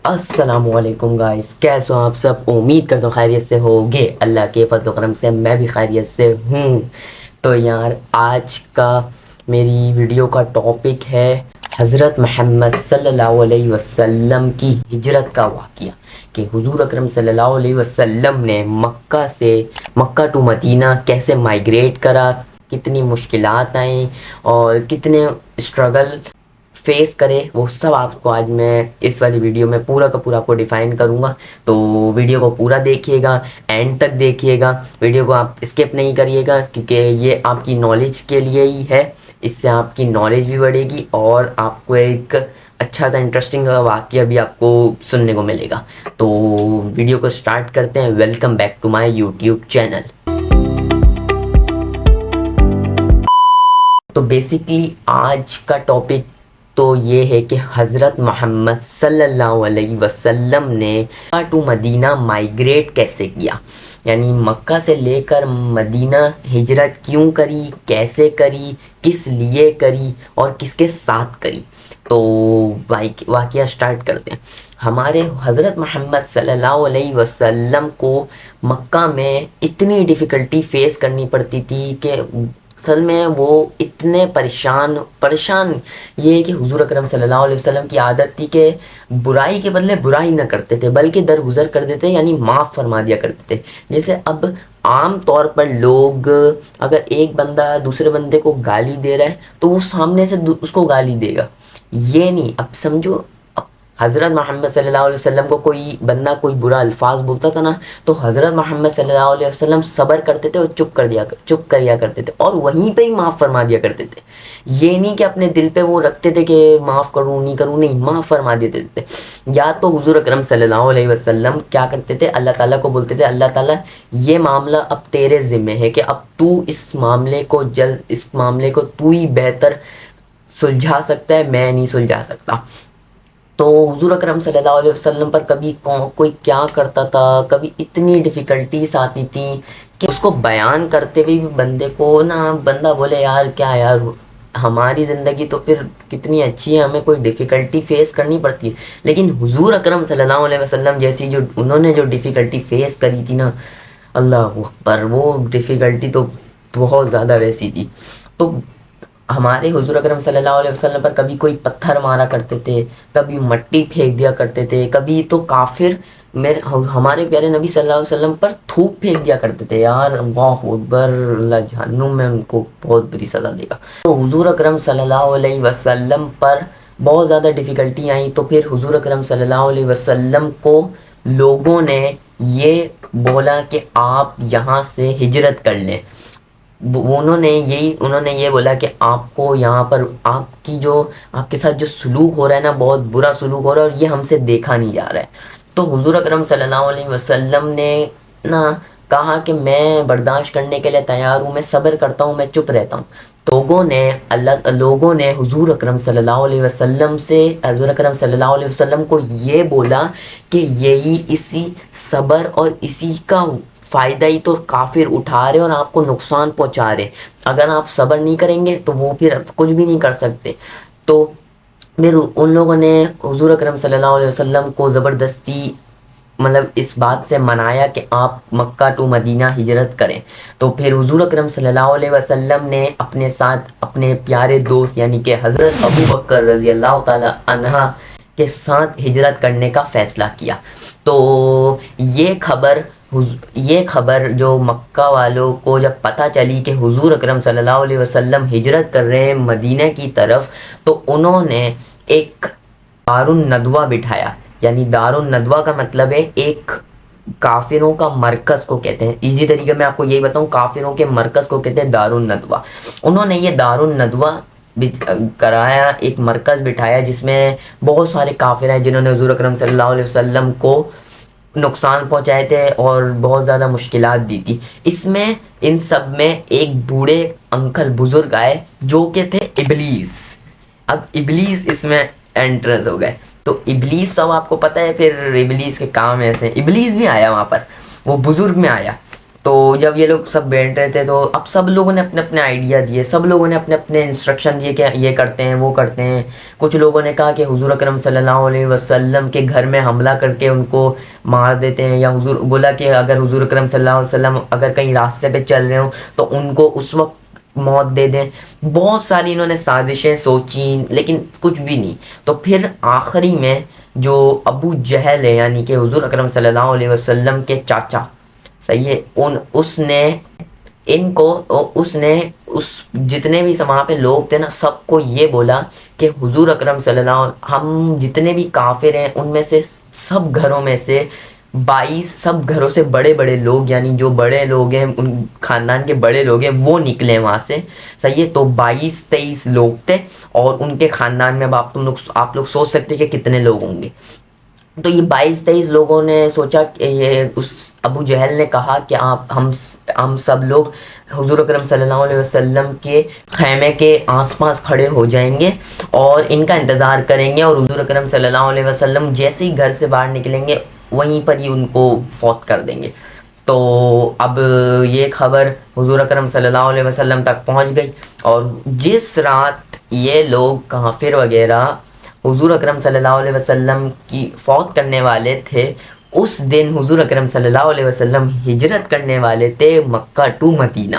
السلام علیکم گائز، کیسے ہو آپ سب؟ امید کرتا ہوں خیریت سے ہوگے۔ اللہ کے فضل و کرم سے میں بھی خیریت سے ہوں۔ تو یار آج کا میری ویڈیو کا ٹاپک ہے حضرت محمد صلی اللہ علیہ وسلم کی ہجرت کا واقعہ، کہ حضور اکرم صلی اللہ علیہ وسلم نے مکہ ٹو مدینہ کیسے مائیگریٹ کرا، کتنی مشکلات آئیں اور کتنے اسٹرگل فیس کرے، وہ سب آپ کو آج میں اس والی ویڈیو میں پورا کا پورا آپ کو ڈیفائن کروں گا۔ تو ویڈیو کو پورا دیکھیے گا، اینڈ تک دیکھیے گا، ویڈیو کو آپ اسکپ نہیں کریے گا، کیونکہ یہ آپ کی نالج کے لیے ہی ہے۔ اس سے آپ کی نالج بھی بڑھے گی اور آپ کو ایک اچھا سا انٹرسٹنگ واقعہ بھی آپ کو سننے کو ملے گا۔ تو ویڈیو کو سٹارٹ کرتے ہیں۔ Welcome back to my YouTube channel. تو بیسکلی آج کا ٹاپک تو یہ ہے کہ حضرت محمد صلی اللہ علیہ وسلم نے مکہ ٹو مدینہ مائیگریٹ کیسے کیا، یعنی مکہ سے لے کر مدینہ ہجرت کیوں کری، کیسے کری، کس لیے کری اور کس کے ساتھ کری۔ تو واقعہ سٹارٹ کرتے ہیں۔ ہمارے حضرت محمد صلی اللہ علیہ وسلم کو مکہ میں اتنی ڈیفیکلٹی فیس کرنی پڑتی تھی کہ اصل میں وہ اتنے پریشان یہ ہے کہ حضور اکرم صلی اللہ علیہ وسلم کی عادت تھی کہ برائی کے بدلے برائی نہ کرتے تھے، بلکہ درگزر کر دیتے، یعنی معاف فرما دیا کرتے تھے۔ جیسے اب عام طور پر لوگ اگر ایک بندہ دوسرے بندے کو گالی دے رہا ہے تو وہ سامنے سے اس کو گالی دے گا، یہ نہیں۔ اب سمجھو حضرت محمد صلی اللہ علیہ وسلم کو کوئی بندہ کوئی برا الفاظ بولتا تھا نا، تو حضرت محمد صلی اللہ علیہ وسلم صبر کرتے تھے اور چپ کریا کرتے تھے اور وہیں پہ ہی معاف فرما دیا کرتے تھے۔ یہ نہیں کہ اپنے دل پہ وہ رکھتے تھے کہ معاف کروں نہیں کروں، نہیں، معاف فرما دیتے تھے۔ یا تو حضور اکرم صلی اللہ علیہ وسلم کیا کرتے تھے، اللہ تعالیٰ کو بولتے تھے اللہ تعالیٰ یہ معاملہ اب تیرے ذمے ہے کہ اب تو اس معاملے کو تو ہی بہتر سلجھا سکتا ہے، میں نہیں سلجھا سکتا۔ تو حضور اکرم صلی اللہ علیہ وسلم پر کبھی کوئی کیا کرتا تھا، کبھی اتنی ڈیفیکلٹیز آتی تھیں کہ اس کو بیان کرتے ہوئے بھی بندہ بولے یار کیا یار، ہماری زندگی تو پھر کتنی اچھی ہے، ہمیں کوئی ڈیفیکلٹی فیس کرنی پڑتی ہے، لیکن حضور اکرم صلی اللہ علیہ وسلم جیسی انہوں نے جو ڈیفیکلٹی فیس کری تھی نا، اللہ اکبر، وہ ڈیفیکلٹی تو بہت زیادہ ویسی تھی۔ تو ہمارے حضور اکرم صلی اللہ علیہ وسلم پر کبھی کوئی پتھر مارا کرتے تھے، کبھی مٹی پھینک دیا کرتے تھے، کبھی تو کافر ہمارے پیارے نبی صلی اللہ علیہ وسلم پر تھوک پھینک دیا کرتے تھے۔ یار اللہ اکبر، اللہ جہنم میں ان کو بہت بری سزا دے گا۔ تو حضور اکرم صلی اللہ علیہ وسلم پر بہت زیادہ ڈیفیکلٹی آئیں، تو پھر حضور اکرم صلی اللہ علیہ وسلم کو لوگوں نے یہ بولا کہ آپ یہاں سے ہجرت کر لیں۔ انہوں نے یہ بولا کہ آپ کو یہاں پر آپ کے ساتھ جو سلوک ہو رہا ہے نا، بہت برا سلوک ہو رہا ہے اور یہ ہم سے دیکھا نہیں جا رہا ہے۔ تو حضور اکرم صلی اللہ علیہ وسلم نے کہا کہ میں برداشت کرنے کے لیے تیار ہوں، میں صبر کرتا ہوں، میں چپ رہتا ہوں۔ لوگوں نے حضور اکرم صلی اللہ علیہ وسلم کو یہ بولا کہ یہی اسی صبر اور اسی کا فائدہ ہی تو کافر اٹھا رہے اور آپ کو نقصان پہنچا رہے، اگر آپ صبر نہیں کریں گے تو وہ پھر کچھ بھی نہیں کر سکتے۔ تو پھر ان لوگوں نے حضور اکرم صلی اللہ علیہ وسلم کو زبردستی اس بات سے منایا کہ آپ مکہ ٹو مدینہ ہجرت کریں۔ تو پھر حضور اکرم صلی اللہ علیہ وسلم نے اپنے ساتھ اپنے پیارے دوست یعنی کہ حضرت ابو بکر رضی اللہ تعالی عنہ کے ساتھ ہجرت کرنے کا فیصلہ کیا۔ تو یہ خبر جو مکہ والوں کو جب پتہ چلی کہ حضور اکرم صلی اللہ علیہ وسلم ہجرت کر رہے ہیں مدینہ کی طرف، تو انہوں نے ایک دار الندوہ بٹھایا، یعنی دار الندوہ کا مطلب ہے ایک کافروں کا مرکز کو کہتے ہیں۔ ایزی طریقے میں آپ کو یہی بتاؤں، کافروں کے مرکز کو کہتے ہیں دار الندوہ۔ انہوں نے یہ دار الندوہ کرایا، ایک مرکز بٹھایا جس میں بہت سارے کافر ہیں جنہوں نے حضور اکرم صلی اللہ علیہ وسلم کو نقصان پہنچائے تھے اور بہت زیادہ مشکلات دی تھی۔ اس میں ان سب میں ایک بوڑھے انکل بزرگ آئے جو کہ تھے ابلیس۔ اب ابلیس اس میں انٹرنس ہو گئے، تو ابلیس تو اب آپ کو پتہ ہے پھر ابلیس کے کام ایسے ہیں، ابلیس بھی آیا وہاں پر، وہ بزرگ میں آیا۔ تو جب یہ لوگ سب بیٹھ رہے تھے تو اب سب لوگوں نے اپنے اپنے آئیڈیا دیے، سب لوگوں نے اپنے اپنے انسٹرکشن دیے کہ یہ کرتے ہیں وہ کرتے ہیں۔ کچھ لوگوں نے کہا کہ حضور اکرم صلی اللہ علیہ وسلم کے گھر میں حملہ کر کے ان کو مار دیتے ہیں، یا حضور بولا کہ اگر حضور اکرم صلی اللہ علیہ وسلم اگر کہیں راستے پہ چل رہے ہوں تو ان کو اس وقت موت دے دیں۔ بہت ساری انہوں نے سازشیں سوچیں لیکن کچھ بھی نہیں۔ تو پھر آخری میں جو ابو جہل ہے یعنی کہ حضور اکرم صلی اللہ علیہ وسلم کے چاچا، صحیح ہے، اس نے جتنے بھی وہاں پہ لوگ تھے نا سب کو یہ بولا کہ حضور اکرم صلی اللہ علیہ ہم جتنے بھی کافر ہیں ان میں سے سب گھروں میں سے 22 سب گھروں سے بڑے بڑے لوگ، یعنی جو بڑے لوگ ہیں ان خاندان کے بڑے لوگ ہیں وہ نکلے وہاں سے، صحیح ہے۔ تو 22-23 لوگ تھے اور ان کے خاندان میں اب آپ لوگ سوچ سکتے کہ کتنے لوگ ہوں گے۔ تو یہ 22-23 لوگوں نے سوچا کہ اس ابو جہل نے کہا کہ ہم سب لوگ حضور اکرم صلی اللہ علیہ وسلم کے خیمے کے آس پاس کھڑے ہو جائیں گے اور ان کا انتظار کریں گے، اور حضور اکرم صلی اللہ علیہ وسلم جیسے ہی گھر سے باہر نکلیں گے وہیں پر ہی ان کو فوت کر دیں گے۔ تو اب یہ خبر حضور اکرم صلی اللہ علیہ وسلم تک پہنچ گئی، اور جس رات یہ لوگ کافر وغیرہ حضور اکرم صلی اللہ علیہ وسلم کی فوت کرنے والے تھے، اس دن حضور اکرم صلی اللہ علیہ وسلم ہجرت کرنے والے تھے مکہ ٹو مدینہ۔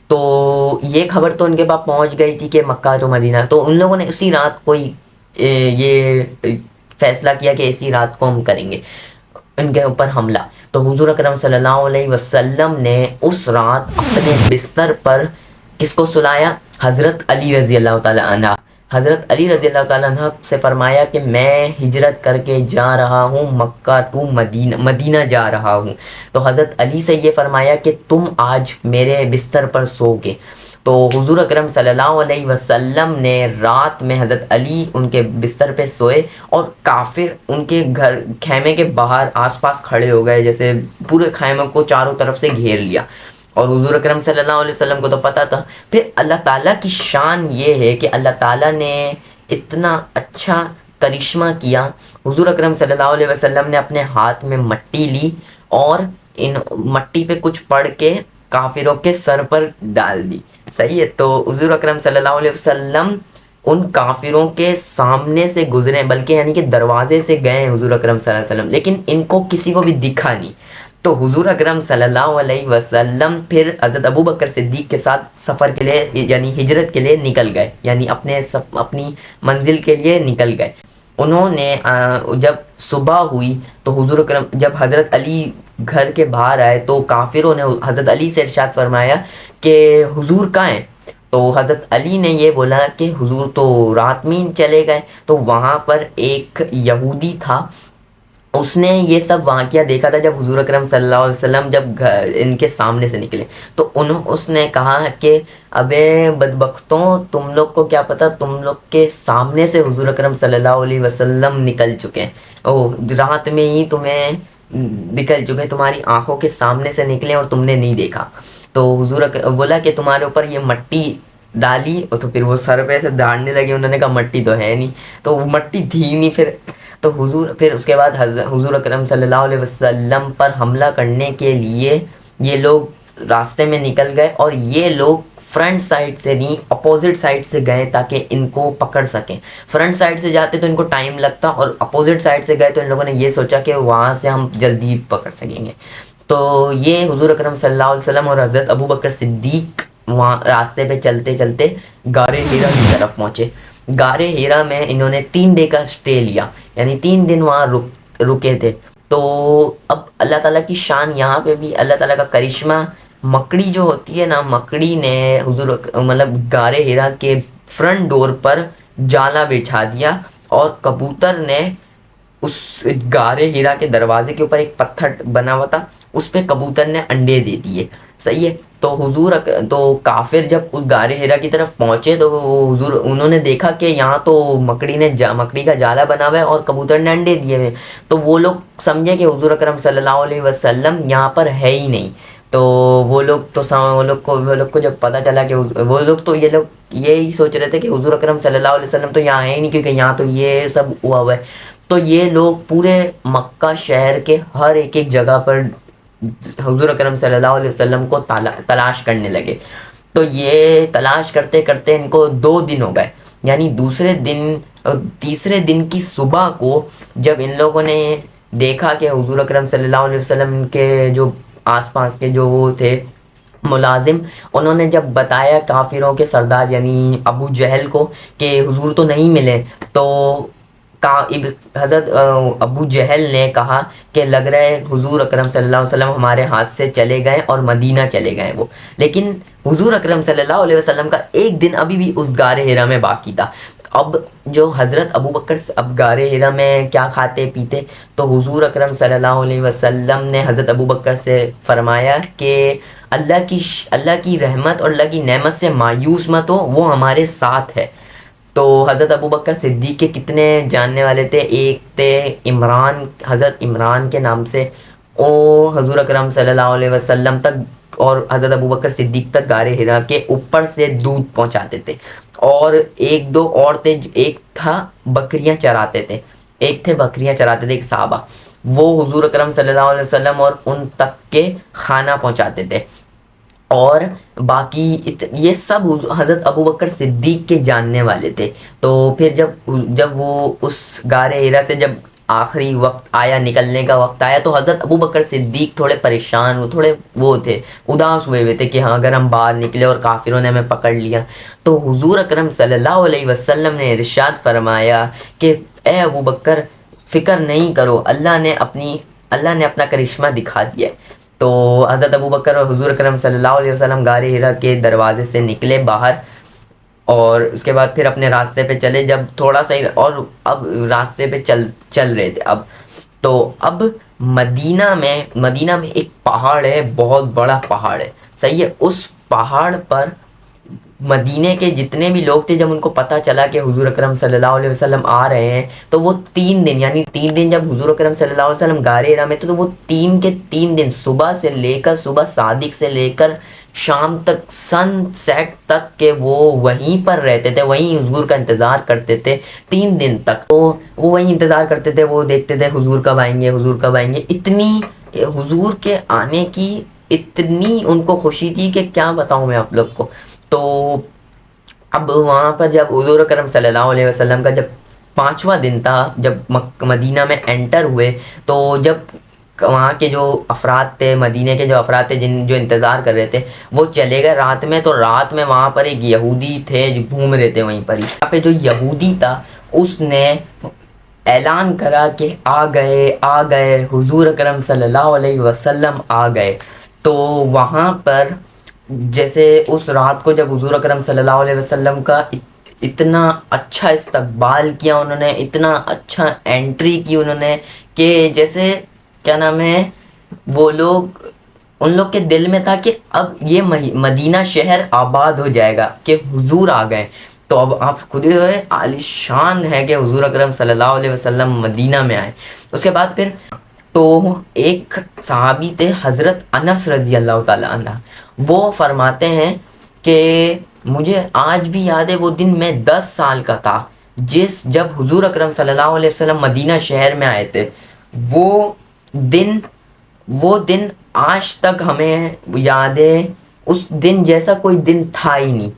تو یہ خبر تو ان کے پاس پہنچ گئی تھی کہ مکہ ٹو مدینہ، تو ان لوگوں نے اسی رات کوئی یہ فیصلہ کیا کہ اسی رات کو ہم کریں گے ان کے اوپر حملہ۔ تو حضور اکرم صلی اللہ علیہ وسلم نے اس رات اپنے بستر پر کس کو سلایا؟ حضرت علی رضی اللہ تعالیٰ عنہ۔ حضرت علی رضی اللہ تعالیٰ عنہ سے فرمایا کہ میں ہجرت کر کے جا رہا ہوں مکہ ٹو مدینہ جا رہا ہوں۔ تو حضرت علی سے یہ فرمایا کہ تم آج میرے بستر پر سو گے۔ تو حضور اکرم صلی اللہ علیہ وسلم نے رات میں حضرت علی ان کے بستر پہ سوئے، اور کافر ان کے گھر خیمے کے باہر آس پاس کھڑے ہو گئے، جیسے پورے خیمے کو چاروں طرف سے گھیر لیا، اور حضور اکرم صلی اللہ علیہ وسلم کو تو پتہ تھا۔ پھر اللہ تعالیٰ کی شان یہ ہے کہ اللہ تعالیٰ نے اتنا اچھا کرشمہ کیا، حضور اکرم صلی اللہ علیہ وسلم نے اپنے ہاتھ میں مٹی لی اور ان مٹی پہ کچھ پڑھ کے کافروں کے سر پر ڈال دی، صحیح ہے۔ تو حضور اکرم صلی اللہ علیہ وسلم ان کافروں کے سامنے سے گزرے، بلکہ یعنی کہ دروازے سے گئے حضور اکرم صلی اللہ علیہ وسلم، لیکن ان کو کسی کو بھی دکھا نہیں۔ تو حضور اکرم صلی اللہ علیہ وسلم پھر حضرت ابو بکر صدیق کے ساتھ سفر کے لیے یعنی ہجرت کے لیے نکل گئے، یعنی اپنی منزل کے لیے نکل گئے۔ انہوں نے جب صبح ہوئی تو حضور اکرم جب حضرت علی گھر کے باہر آئے تو کافروں نے حضرت علی سے ارشاد فرمایا کہ حضور کہاں ہیں؟ تو حضرت علی نے یہ بولا کہ حضور تو رات میں چلے گئے۔ تو وہاں پر ایک یہودی تھا، اس نے یہ سب واقعہ دیکھا تھا جب حضور اکرم صلی اللہ علیہ وسلم جب ان کے سامنے سے نکلے، تو اس نے کہا کہ ابے بدبختوں، تم لوگ کو کیا پتہ، تم لوگ کے سامنے سے حضور اکرم صلی اللہ علیہ وسلم نکل چکے ہیں، رات میں ہی تمہیں نکل چکے، تمہاری آنکھوں کے سامنے سے نکلے اور تم نے نہیں دیکھا۔ تو حضور بولا کہ تمہارے اوپر یہ مٹی ڈالی، اور تو پھر وہ سر پہ سے دھاڑنے لگے، انہوں نے کہا مٹی تو ہے نہیں، تو وہ مٹی تھی نہیں پھر۔ تو پھر اس کے بعد حضور اکرم صلی اللہ علیہ وسلم پر حملہ کرنے کے لیے یہ لوگ راستے میں نکل گئے، اور یہ لوگ فرنٹ سائڈ سے نہیں اپوزٹ سائڈ سے گئے تاکہ ان کو پکڑ سکیں۔ فرنٹ سائڈ سے جاتے تو ان کو ٹائم لگتا، اور اپوزٹ سائڈ سے گئے تو ان لوگوں نے یہ سوچا کہ وہاں سے ہم جلدی پکڑ سکیں گے۔ تو یہ حضور اکرم صلی اللہ علیہ وسلم اور حضرت ابو بکر صدیق وہاں راستے پہ چلتے چلتے غار حرا کی طرف پہنچے۔ غار حرا میں انہوں نے 3 ڈے کا اسٹے لیا، یعنی 3 دن وہاں رکے تھے۔ تو اب اللہ تعالیٰ کی شان یہاں پہ بھی، اللہ تعالیٰ کا کرشمہ، مکڑی جو ہوتی ہے نا، مکڑی نے غار حرا کے فرنٹ ڈور پر جالا بچھا دیا، اور کبوتر نے اس غار حرا کے دروازے کے اوپر ایک پتھر بنا ہوا تھا، اس پہ کبوتر نے انڈے دے دیے، صحیح ہے۔ تو کافر جب اس غار حرا کی طرف پہنچے تو انہوں نے دیکھا کہ یہاں تو مکڑی کا جالا بنا ہوا ہے اور کبوتر نے انڈے دیے ہوئے، تو وہ لوگ سمجھے کہ حضور اکرم صلی اللہ علیہ وسلم یہاں پر ہے ہی نہیں۔ تو وہ لوگ کو جب پتہ چلا کہ یہ لوگ یہی سوچ رہے تھے کہ حضور اکرم صلی اللہ علیہ وسلم تو یہاں ہے ہی نہیں، کیونکہ یہاں تو یہ سب ہوا ہے۔ تو یہ لوگ پورے مکہ شہر کے ہر ایک جگہ پر حضور اکرم صلی اللہ علیہ وسلم کو تلاش کرنے لگے. تو یہ تلاش کرتے کرتے ان کو 2 دن ہو گئے. یعنی تیسرے دن کی صبح کو جب ان لوگوں نے دیکھا کہ حضور اکرم صلی اللہ علیہ وسلم کے جو آس پاس کے جو وہ تھے ملازم، انہوں نے جب بتایا کافروں کے سردار یعنی ابو جہل کو کہ حضور تو نہیں ملے، تو حضرت ابو جہل نے کہا کہ لگ رہا ہے حضور اکرم صلی اللہ علیہ وسلم ہمارے ہاتھ سے چلے گئے اور مدینہ چلے گئے وہ. لیکن حضور اکرم صلی اللہ علیہ وسلم کا ایک دن ابھی بھی اس غار حرا میں باقی تھا. اب جو حضرت ابو بکر اب غار حرا میں کیا کھاتے پیتے، تو حضور اکرم صلی اللہ علیہ وسلم نے حضرت ابو بکر سے فرمایا کہ اللہ کی رحمت اور اللہ کی نعمت سے مایوس مت ہو، وہ ہمارے ساتھ ہے. تو حضرت ابو بکر صدیق کے کتنے جاننے والے تھے، ایک تھے عمران، حضرت عمران کے نام سے، وہ حضور اکرم صلی اللہ علیہ وسلم تک اور حضرت ابو بکر صدیق تک غار حرا کے اوپر سے دودھ پہنچاتے تھے. اور ایک دو اور تھے، ایک تھا بکریاں چراتے تھے، ایک صحابہ، وہ حضور اکرم صلی اللہ علیہ وسلم اور ان تک کے کھانا پہنچاتے تھے. اور باقی یہ سب حضرت ابو بکر صدیق کے جاننے والے تھے. تو پھر جب وہ اس غار حرا سے جب آخری وقت آیا، نکلنے کا وقت آیا، تو حضرت ابو بکر صدیق تھوڑے پریشان، تھوڑے وہ تھے، اداس ہوئے تھے کہ ہاں اگر ہم باہر نکلے اور کافروں نے ہمیں پکڑ لیا. تو حضور اکرم صلی اللہ علیہ وسلم نے ارشاد فرمایا کہ اے ابو بکر فکر نہیں کرو، اللہ نے اپنا کرشمہ دکھا دیا. تو حضرت ابو بکر اور حضور اکرم صلی اللہ علیہ وسلم غار حرا کے دروازے سے نکلے باہر، اور اس کے بعد پھر اپنے راستے پہ چلے. جب تھوڑا سا اور اب راستے پہ چل رہے تھے اب مدینہ میں ایک پہاڑ ہے، بہت بڑا پہاڑ ہے، صحیح ہے. اس پہاڑ پر مدینے کے جتنے بھی لوگ تھے، جب ان کو پتہ چلا کہ حضور اکرم صلی اللہ علیہ وسلم آ رہے ہیں، تو وہ 3 دن جب حضور اکرم صلی اللہ علیہ وسلم غار حرا میں تھے، تو وہ 3 دن صبح صادق سے لے کر شام تک، سن سیٹ تک کہ وہ وہیں پر رہتے تھے، وہیں حضور کا انتظار کرتے تھے. 3 دن تک وہ وہیں انتظار کرتے تھے، وہ دیکھتے تھے حضور کب آئیں گے. اتنی حضور کے آنے کی اتنی ان کو خوشی تھی کہ کیا بتاؤں میں آپ لوگ کو. تو اب وہاں پر جب حضور اکرم صلی اللہ علیہ وسلم کا جب 5واں دن تھا، جب مدینہ میں انٹر ہوئے، تو جب وہاں کے جو افراد تھے، مدینہ کے جو افراد تھے جو انتظار کر رہے تھے، وہ چلے گئے رات میں. تو رات میں وہاں پر ایک یہودی تھے جو گھوم رہے تھے وہیں پر ہی. وہاں پہ جو یہودی تھا، اس نے اعلان کرا کہ آ گئے حضور اکرم صلی اللہ علیہ وسلم آ گئے. تو وہاں پر جیسے اس رات کو جب حضور اکرم صلی اللہ علیہ وسلم کا اتنا اچھا استقبال کیا انہوں نے، اتنا اچھا انٹری کی انہوں نے، کہ جیسے کیا نام ہے، ان لوگ کے دل میں تھا کہ اب یہ مدینہ شہر آباد ہو جائے گا کہ حضور آ گئے. تو اب آپ خود ہی عالی شان ہے کہ حضور اکرم صلی اللہ علیہ وسلم مدینہ میں آئے. اس کے بعد پھر تو ایک صحابی تھے حضرت انس رضی اللہ تعالیٰ عنہ، وہ فرماتے ہیں کہ مجھے آج بھی یاد ہے وہ دن، میں 10 سال کا تھا جب حضور اکرم صلی اللہ علیہ وسلم مدینہ شہر میں آئے تھے. وہ دن آج تک ہمیں یاد ہے. اس دن جیسا کوئی دن تھا ہی نہیں،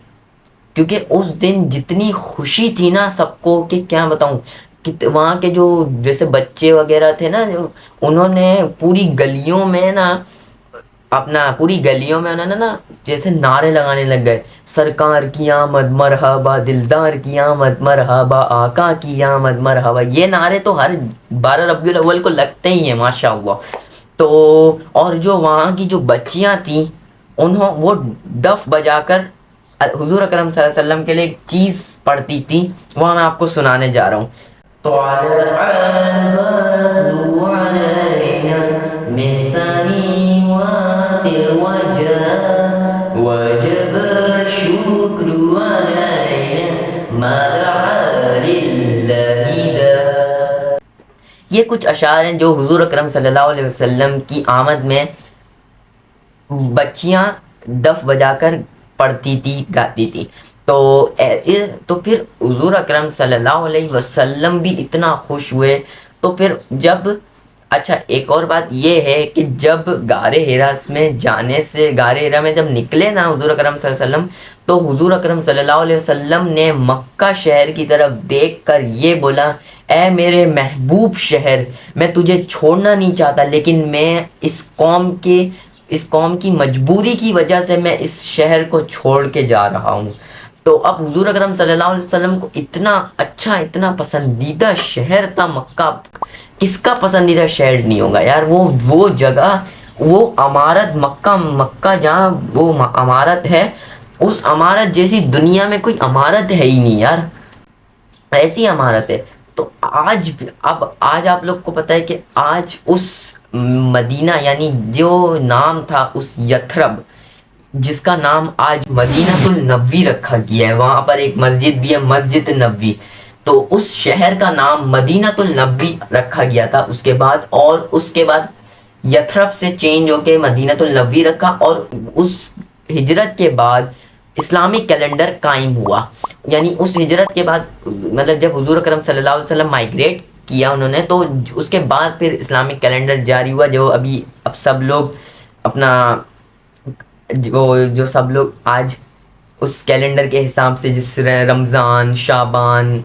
کیونکہ اس دن جتنی خوشی تھی نا سب کو کہ کیا بتاؤں. وہاں کے جو جیسے بچے وغیرہ تھے نا، انہوں نے پوری گلیوں میں انہوں نے نا جیسے نعرے لگانے لگ گئے، سرکار کی آمد مرحبا، دلدار کی آمد مرحبا، آقا کی آمد مرحبا. یہ نعرے تو ہر 12 ربیع الاول کو لگتے ہی ہیں ماشاء اللہ. تو اور جو وہاں کی جو بچیاں تھیں، وہ ڈف بجا کر حضور اکرم صلی اللہ علیہ وسلم کے لیے ایک چیز پڑھتی تھی، وہ میں آپ کو سنانے جا رہا ہوں. تو یہ کچھ اشعار ہیں جو حضور اکرم صلی اللہ علیہ وسلم کی آمد میں بچیاں دف بجا کر پڑھتی تھی، گاتی تھی. تو پھر حضور اکرم صلی اللہ علیہ وسلم بھی اتنا خوش ہوئے. تو پھر جب اچھا ایک اور بات یہ ہے کہ جب غار حرا میں جانے سے، غار حرا میں جب نکلے نا حضور اکرم صلی اللہ علیہ وسلم، تو حضور اکرم صلی اللہ علیہ وسلم نے مکہ شہر کی طرف دیکھ کر یہ بولا، اے میرے محبوب شہر، میں تجھے چھوڑنا نہیں چاہتا، لیکن میں اس قوم کی مجبوری کی وجہ سے میں اس شہر کو چھوڑ کے جا رہا ہوں۔ تو اب حضور اکرم صلی اللہ علیہ وسلم کو اتنا اچھا، اتنا پسندیدہ شہر تھا مکہ، کس کا پسندیدہ شہر نہیں ہوگا یار، وہ جگہ، وہ عمارت، مکہ جہاں وہ عمارت ہے، اس عمارت جیسی دنیا میں کوئی عمارت ہے ہی نہیں یار، ایسی عمارت ہے۔ تو آج آپ لوگ کو پتہ ہے کہ آج اس مدینہ، یعنی جو نام تھا اس یثرب، جس کا نام آج مدینہ النبوی رکھا گیا ہے، وہاں پر ایک مسجد بھی ہے، مسجد نبوی، تو اس شہر کا نام مدینہ النبوی رکھا گیا تھا اس کے بعد، اور اس کے بعد یثرب سے چینج ہو کے مدینہ النبوی رکھا، اور اس ہجرت کے بعد اسلامک کیلنڈر قائم ہوا، یعنی اس ہجرت کے بعد، مطلب جب حضور اکرم صلی اللہ علیہ وسلم مائگریٹ کیا انہوں نے، تو اس کے بعد پھر اسلامک کیلنڈر جاری ہوا، جو اب سب لوگ اپنا جو سب لوگ آج اس کیلنڈر کے حساب سے، جس رمضان، شعبان،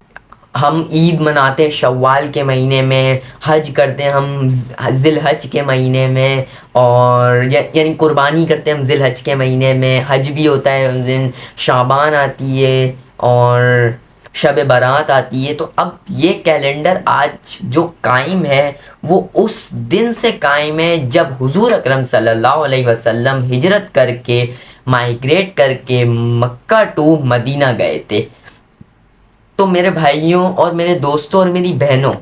ہم عید مناتے ہیں شوال کے مہینے میں، حج کرتے ہیں ہم ذی الحج کے مہینے میں، اور یعنی قربانی کرتے ہیں ہم ذی الحج کے مہینے میں، حج بھی ہوتا ہے اس دن، شعبان آتی ہے اور شب برات آتی ہے۔ تو اب یہ کیلنڈر آج جو قائم ہے وہ اس دن سے قائم ہے جب حضور اکرم صلی اللہ علیہ وسلم ہجرت کر کے، مائگریٹ کر کے مکہ ٹو مدینہ گئے تھے۔ تو میرے بھائیوں اور میرے دوستوں اور میری بہنوں،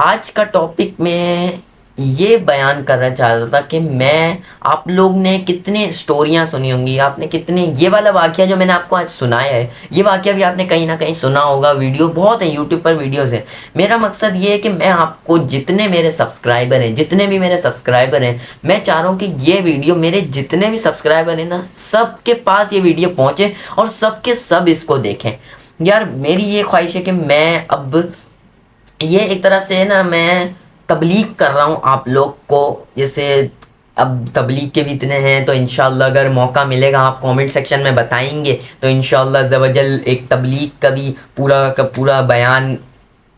آج کا ٹاپک میں یہ بیان کرنا چاہتا تھا کہ میں، آپ لوگ نے کتنے سٹوریاں سنی ہوں گی، آپ نے کتنے، یہ والا واقعہ جو میں نے آپ کو آج سنایا ہے، یہ واقعہ بھی آپ نے کہیں نہ کہیں سنا ہوگا، ویڈیو بہت ہیں، یوٹیوب پر ویڈیوز ہیں۔ میرا مقصد یہ ہے کہ میں آپ کو، جتنے میرے سبسکرائبر ہیں، میں چاہ رہا ہوں کہ یہ ویڈیو میرے جتنے بھی سبسکرائبر ہیں نا، سب کے پاس یہ ویڈیو پہنچے اور سب کے سب اس کو دیکھیں۔ یار میری یہ خواہش ہے کہ میں اب یہ ایک طرح سے نا، میں تبلیغ کر رہا ہوں آپ لوگ کو، جیسے اب تبلیغ کے بھی اتنے ہیں، تو انشاءاللہ اگر موقع ملے گا، آپ کومنٹ سیکشن میں بتائیں گے تو انشاءاللہ عز و جل ایک تبلیغ کا بھی پورا کا پورا بیان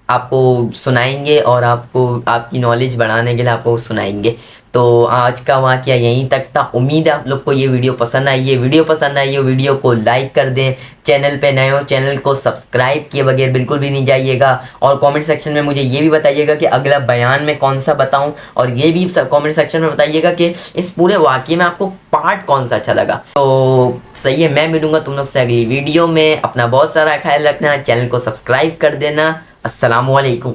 آپ کو سنائیں گے، اور آپ کو آپ کی نالج بڑھانے کے لیے آپ کو سنائیں گے۔ تو آج کا واقعہ یہیں تک تھا، امید ہے آپ لوگ کو یہ ویڈیو پسند آئی ہے، ویڈیو کو لائک کر دیں، چینل پہ نئے ہو چینل کو سبسکرائب کیے بغیر بالکل بھی نہیں جائیے گا، اور کامنٹ سیکشن میں مجھے یہ بھی بتائیے گا کہ اگلا بیان میں کون سا بتاؤں، اور یہ بھی کامنٹ سیکشن میں بتائیے گا کہ اس پورے واقعے میں آپ کو پارٹ کون سا اچھا لگا۔ تو صحیح ہے، میں ملوں گا تم لوگ سے اگلی ویڈیو میں، اپنا بہت سارا خیال رکھنا، چینل کو سبسکرائب کر دینا۔ السلام علیکم۔